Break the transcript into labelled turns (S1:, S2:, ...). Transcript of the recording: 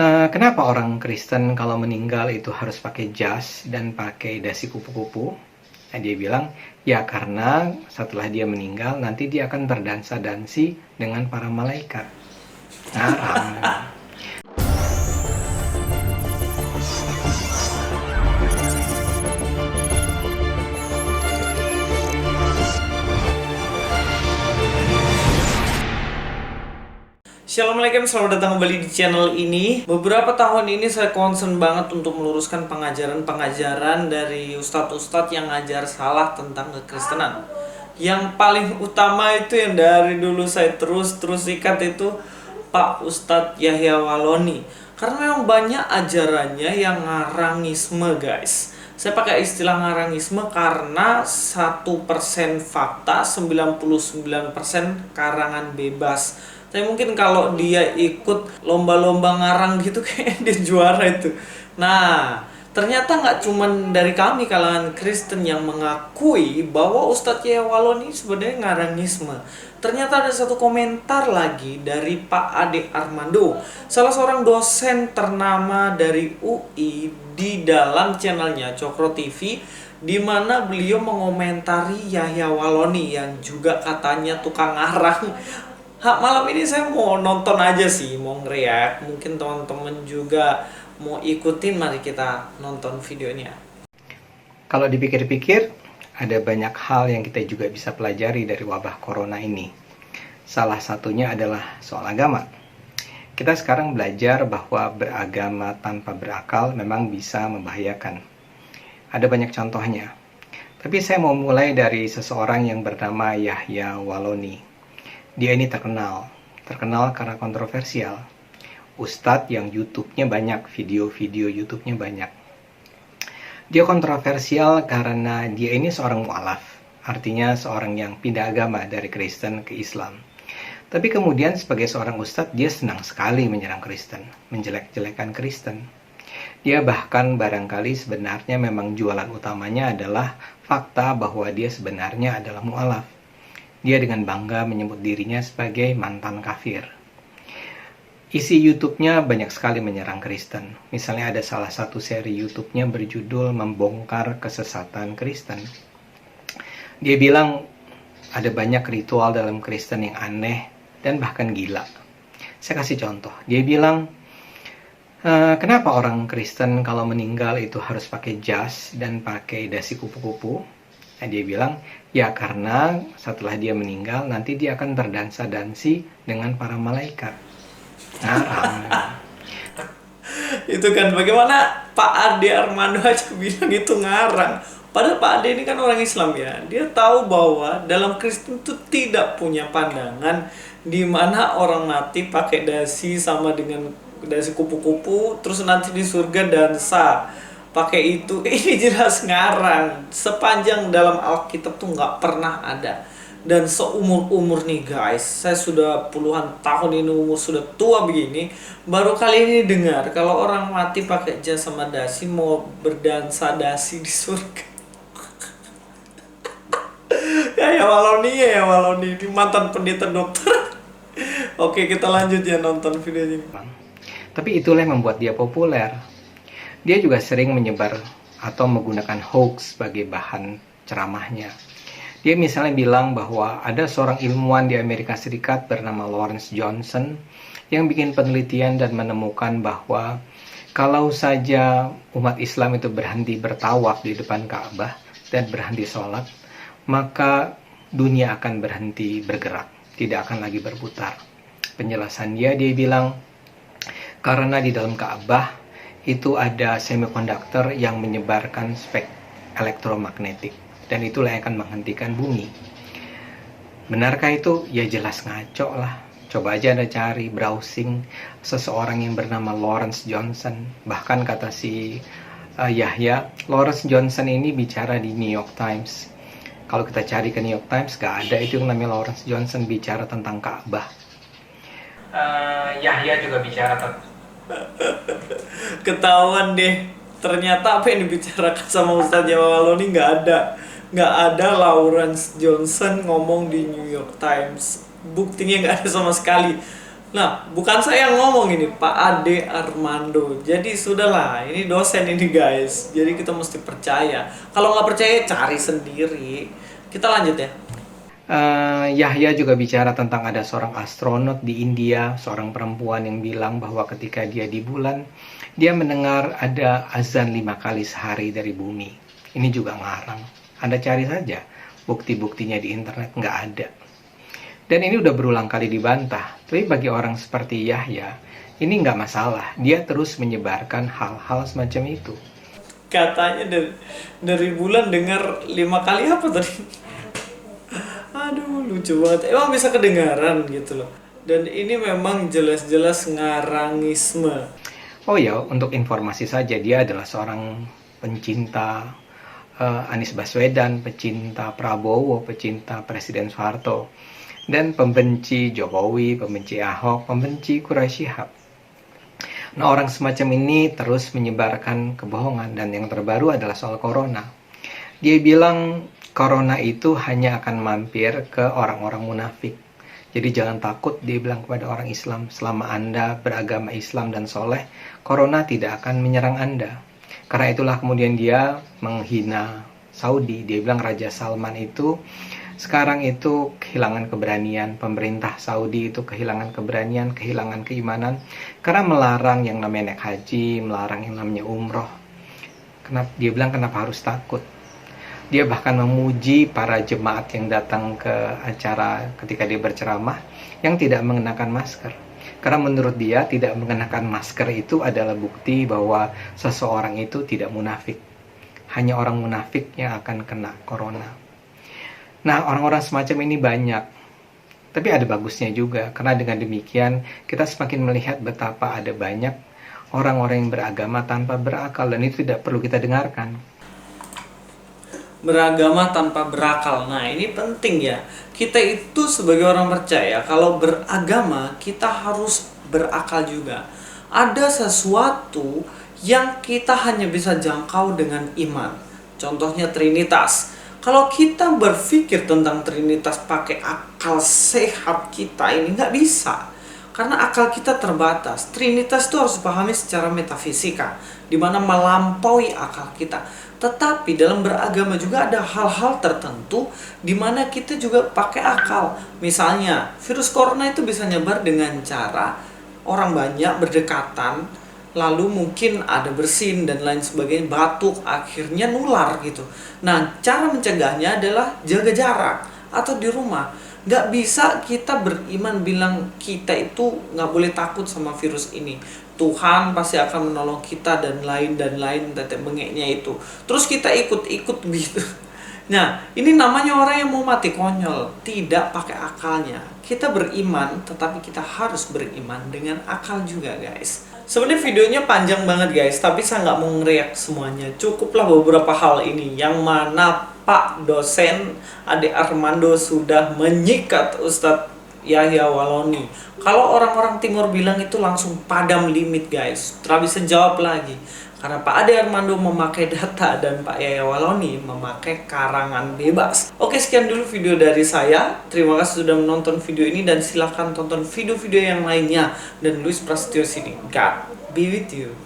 S1: Kenapa orang Kristen kalau meninggal itu harus pakai jas dan pakai dasi kupu-kupu? Nah, dia bilang, ya karena setelah dia meninggal nanti dia akan berdansa-dansi dengan para malaikat. Ngarang memang.
S2: Assalamualaikum, selamat datang kembali di channel ini. Beberapa tahun ini saya concern banget untuk meluruskan pengajaran-pengajaran dari ustadz-ustadz yang ngajar salah tentang kekristenan. Yang paling utama itu yang dari dulu saya terus ikat itu Pak Ustadz Yahya Waloni. Karena memang banyak ajarannya yang ngarangisme, guys. Saya pakai istilah ngarangisme karena 1% fakta, 99% karangan bebas. Tapi mungkin kalau dia ikut lomba-lomba ngarang gitu kayak dia juara itu. Nah, ternyata nggak cuman dari kami kalangan Kristen yang mengakui bahwa Ustadz Yahya Waloni sebenarnya ngarangisme. Ternyata ada satu komentar lagi dari Pak Ade Armando, salah seorang dosen ternama dari UI, di dalam channelnya Cokro TV, di mana beliau mengomentari Yahya Waloni yang juga katanya tukang ngarang. Malam ini saya mau nonton aja sih, mau ngeriak. Mungkin teman-teman juga mau ikutin, mari kita nonton videonya.
S1: Kalau dipikir-pikir, ada banyak hal yang kita juga bisa pelajari dari wabah corona ini. Salah satunya adalah soal agama. Kita sekarang belajar bahwa beragama tanpa berakal memang bisa membahayakan. Ada banyak contohnya. Tapi saya mau mulai dari seseorang yang bernama Yahya Waloni. Dia ini terkenal karena kontroversial. Ustadz yang YouTube-nya banyak, video-video YouTube-nya banyak. Dia kontroversial karena dia ini seorang mu'alaf, artinya seorang yang pindah agama dari Kristen ke Islam. Tapi kemudian sebagai seorang ustadz, dia senang sekali menyerang Kristen, menjelek-jelekan Kristen. Dia bahkan barangkali sebenarnya memang jualan utamanya adalah fakta bahwa dia sebenarnya adalah mu'alaf. Dia dengan bangga menyebut dirinya sebagai mantan kafir. Isi YouTube-nya banyak sekali menyerang Kristen. Misalnya ada salah satu seri YouTube-nya berjudul Membongkar Kesesatan Kristen. Dia bilang ada banyak ritual dalam Kristen yang aneh dan bahkan gila. Saya kasih contoh. Dia bilang, kenapa orang Kristen kalau meninggal itu harus pakai jas dan pakai dasi kupu-kupu? Nah, dia bilang, ya karena setelah dia meninggal nanti dia akan berdansa-dansi dengan para malaikat. Ngarang.
S2: Itu kan bagaimana Pak Ade Armando aja bilang itu ngarang. Padahal Pak Ade ini kan orang Islam ya. Dia tahu bahwa dalam Kristen itu tidak punya pandangan di mana orang mati pakai dasi sama dengan dasi kupu-kupu, terus nanti di surga dansa pakai itu. Ini jelas ngarang. Sepanjang dalam Alkitab tuh nggak pernah ada. Dan seumur-umur nih guys, saya sudah puluhan tahun ini, umur sudah tua begini, baru kali ini dengar kalau orang mati pakai jas sama dasi mau berdansa dasi di surga. Ya Waloni ini mantan pendeta dokter. Oke, kita lanjut ya nonton videonya.
S1: Tapi itulah yang membuat dia populer. Dia juga sering menyebar atau menggunakan hoax sebagai bahan ceramahnya. Dia misalnya bilang bahwa ada seorang ilmuwan di Amerika Serikat bernama Lawrence Johnson yang bikin penelitian dan menemukan bahwa kalau saja umat Islam itu berhenti bertawaf di depan Ka'bah dan berhenti sholat, maka dunia akan berhenti bergerak, tidak akan lagi berputar. Penjelasan dia bilang, karena di dalam Ka'bah itu ada semikonduktor yang menyebarkan spek elektromagnetik, dan itulah yang akan menghentikan bumi. Benarkah itu? Ya jelas ngaco lah. Coba aja Anda cari, browsing seseorang yang bernama Lawrence Johnson. Bahkan kata si Yahya, Lawrence Johnson ini bicara di New York Times. Kalau kita cari ke New York Times, gak ada itu yang namanya Lawrence Johnson bicara tentang Ka'bah. Yahya juga bicara tentang...
S2: Ketahuan deh, ternyata apa yang dibicarakan sama Ustadz Yahya Waloni nggak ada Lawrence Johnson ngomong di New York Times. Buktinya nggak ada sama sekali. Nah, bukan saya yang ngomong ini, Pak Ade Armando. Jadi sudahlah, ini dosen ini guys. Jadi kita mesti percaya. Kalau nggak percaya, cari sendiri. Kita lanjut ya.
S1: Yahya juga bicara tentang ada seorang astronot di India, seorang perempuan yang bilang bahwa ketika dia di bulan, dia mendengar ada azan 5 kali sehari dari bumi. Ini juga ngarang. Anda cari saja, bukti-buktinya di internet nggak ada. Dan ini udah berulang kali dibantah. Tapi bagi orang seperti Yahya, ini nggak masalah. Dia terus menyebarkan hal-hal semacam itu.
S2: Katanya dari bulan dengar 5 kali apa tadi? Aduh, lucu banget. Emang bisa kedengaran gitu loh. Dan ini memang jelas-jelas ngarangisme.
S1: Oh ya, untuk informasi saja, dia adalah seorang pencinta Anies Baswedan, pecinta Prabowo, pecinta Presiden Soeharto, dan pembenci Jokowi, pembenci Ahok, pembenci Quraisy Shihab. Nah, orang semacam ini terus menyebarkan kebohongan, dan yang terbaru adalah soal corona. Dia bilang corona itu hanya akan mampir ke orang-orang munafik. Jadi jangan takut, dia bilang kepada orang Islam, selama Anda beragama Islam dan soleh, corona tidak akan menyerang Anda. Karena itulah kemudian dia menghina Saudi. Dia bilang Raja Salman itu sekarang itu kehilangan keberanian, pemerintah Saudi itu kehilangan keberanian, kehilangan keimanan, karena melarang yang namanya naik haji, melarang yang namanya umroh. Dia bilang kenapa harus takut? Dia bahkan memuji para jemaat yang datang ke acara ketika dia berceramah yang tidak mengenakan masker. Karena menurut dia tidak mengenakan masker itu adalah bukti bahwa seseorang itu tidak munafik. Hanya orang munafik yang akan kena corona. Nah, orang-orang semacam ini banyak. Tapi ada bagusnya juga, karena dengan demikian kita semakin melihat betapa ada banyak orang-orang yang beragama tanpa berakal, dan itu tidak perlu kita dengarkan.
S2: Beragama tanpa berakal. Nah, ini penting ya. Kita itu sebagai orang percaya, kalau beragama kita harus berakal juga. Ada sesuatu yang kita hanya bisa jangkau dengan iman. Contohnya Trinitas. Kalau kita berpikir tentang Trinitas pakai akal sehat kita ini nggak bisa. Karena akal kita terbatas. Trinitas itu harus dipahami secara metafisika, di mana melampaui akal kita. Tetapi dalam beragama juga ada hal-hal tertentu di mana kita juga pakai akal. Misalnya, virus corona itu bisa nyebar dengan cara orang banyak berdekatan, lalu mungkin ada bersin dan lain sebagainya, batuk, akhirnya nular gitu. Nah, cara mencegahnya adalah jaga jarak atau di rumah. Nggak bisa kita beriman bilang kita itu nggak boleh takut sama virus ini. Tuhan pasti akan menolong kita dan lain tetek bengeknya itu. Terus kita ikut-ikut gitu. Nah, ini namanya orang yang mau mati konyol, tidak pakai akalnya. Kita beriman, tetapi kita harus beriman dengan akal juga, guys. Sebenarnya videonya panjang banget, guys, tapi saya nggak mau nge-react semuanya. Cukuplah beberapa hal ini, yang mana Pak dosen Ade Armando sudah menyikat Ustadz Yahya Waloni. Kalau orang-orang timur bilang itu langsung padam limit, guys. Tidak bisa jawab lagi. Karena Pak Ade Armando memakai data dan Pak Yahya Waloni memakai karangan bebas. Oke, sekian dulu video dari saya. Terima kasih sudah menonton video ini dan silahkan tonton video-video yang lainnya. Dan Luis Prasetyo sini. God be with you.